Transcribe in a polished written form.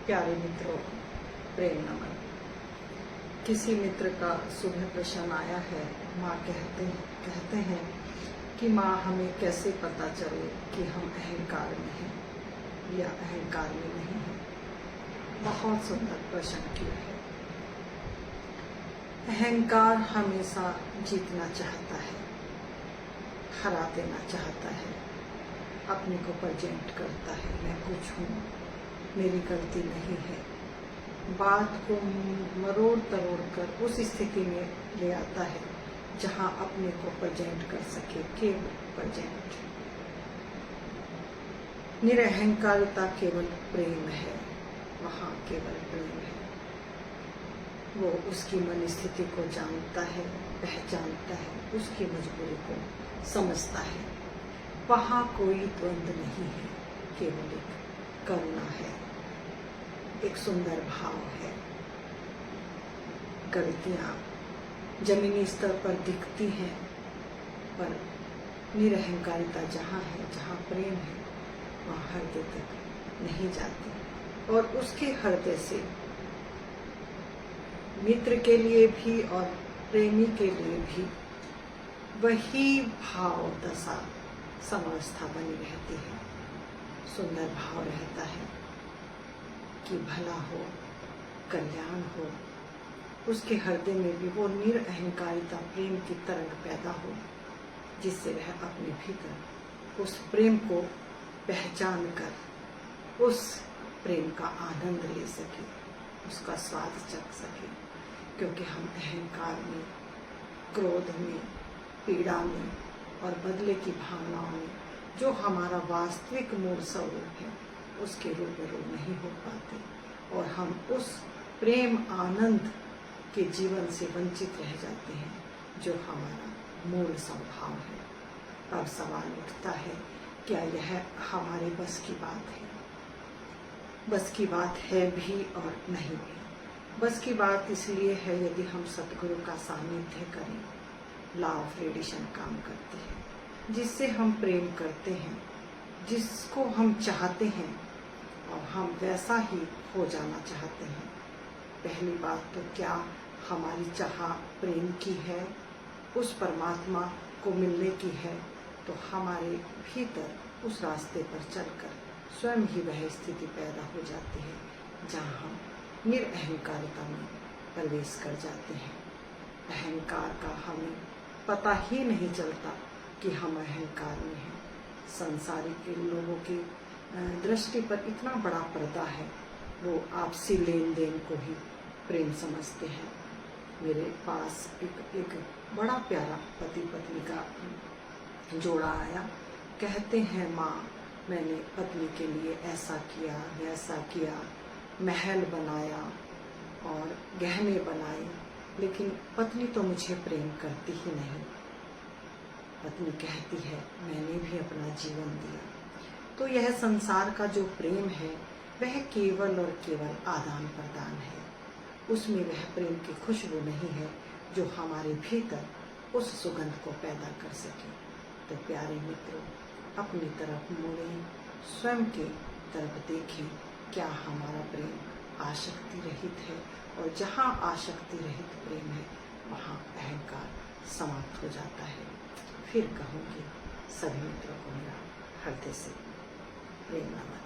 प्यारे मित्रों, प्रेम नमन। किसी मित्र का सुबह प्रश्न आया है। माँ कहते हैं कि माँ, हमें कैसे पता चले कि हम अहंकार में हैं या अहंकार में नहीं हैं। बहुत सुंदर प्रश्न किया है। अहंकार हमेशा जीतना चाहता है, हरा देना चाहता है, अपने को प्रेजेंट करता है, मैं कुछ हूँ, मेरी गलती नहीं है। बात को मरोड़ तरोड़ कर उस स्थिति में ले आता है जहाँ अपने को प्रेजेंट कर सके, केवल प्रेजेंट। निरअहंकारता केवल प्रेम है, वहाँ केवल प्रेम है। वो उसकी मन स्थिति को जानता है, पहचानता है, उसकी मजबूरी को समझता है। वहाँ कोई द्वंद्व नहीं है, केवल एक करुणा है, एक सुंदर भाव है। गलतियां जमीनी स्तर पर दिखती हैं, पर निरअहंकारिता जहाँ है, जहाँ प्रेम है, वहाँ हृदय तक नहीं जाती। और उसके हृदय से मित्र के लिए भी और प्रेमी के लिए भी वही भाव दशा समावस्था बनी रहती है। सुंदर भाव रहता है कि भला हो, कल्याण हो। उसके हृदय में भी वो निरअहंकारिता प्रेम की तरंग पैदा हो, जिससे वह अपने भीतर उस प्रेम को पहचान कर उस प्रेम का आनंद ले सके, उसका स्वाद चख सके। क्योंकि हम अहंकार में, क्रोध में, पीड़ा में और बदले की भावनाओं में जो हमारा वास्तविक मूल स्वरूप है, उसके रूबरू नहीं हो पाते और हम उस प्रेम आनंद के जीवन से वंचित रह जाते हैं जो हमारा मूल स्वभाव है। अब सवाल उठता है, क्या यह हमारे बस की बात है? बस की बात है भी और नहीं भी। बस की बात इसलिए है यदि हम सतगुरु का सानिध्य करें। लॉ ऑफ रेडिएशन काम करती है, जिससे हम प्रेम करते हैं, जिसको हम चाहते हैं और हम वैसा ही हो जाना चाहते हैं। पहली बात तो क्या हमारी चाह प्रेम की है, उस परमात्मा को मिलने की है, तो हमारे भीतर उस रास्ते पर चलकर स्वयं ही वह स्थिति पैदा हो जाती है जहाँ हम निरअहंकारता में प्रवेश कर जाते हैं। अहंकार का हमें पता ही नहीं चलता कि हम अहंकार में हैं। संसारिक लोगों की दृष्टि पर इतना बड़ा पर्दा है, वो आपसी लेन देन को ही प्रेम समझते हैं। मेरे पास एक बड़ा प्यारा पति पत्नी का जोड़ा आया। कहते हैं, माँ, मैंने पत्नी के लिए ऐसा किया, वैसा किया, महल बनाया और गहने बनाए, लेकिन पत्नी तो मुझे प्रेम करती ही नहीं। पत्नी कहती है, मैंने भी अपना जीवन दिया। तो यह संसार का जो प्रेम है वह केवल और केवल आदान प्रदान है। उसमें वह प्रेम की खुशबू नहीं है जो हमारे भीतर उस सुगंध को पैदा कर सके। तो प्यारे मित्रों, अपनी तरफ मुड़ें, स्वयं की तरफ देखें, क्या हमारा प्रेम आसक्ति रहित है? और जहाँ आसक्ति रहित प्रेम है, वहाँ अहंकार समाप्त हो जाता है। फिर कहूँगी सभी मित्रों को मेरा हृदय से प्रेम नमन।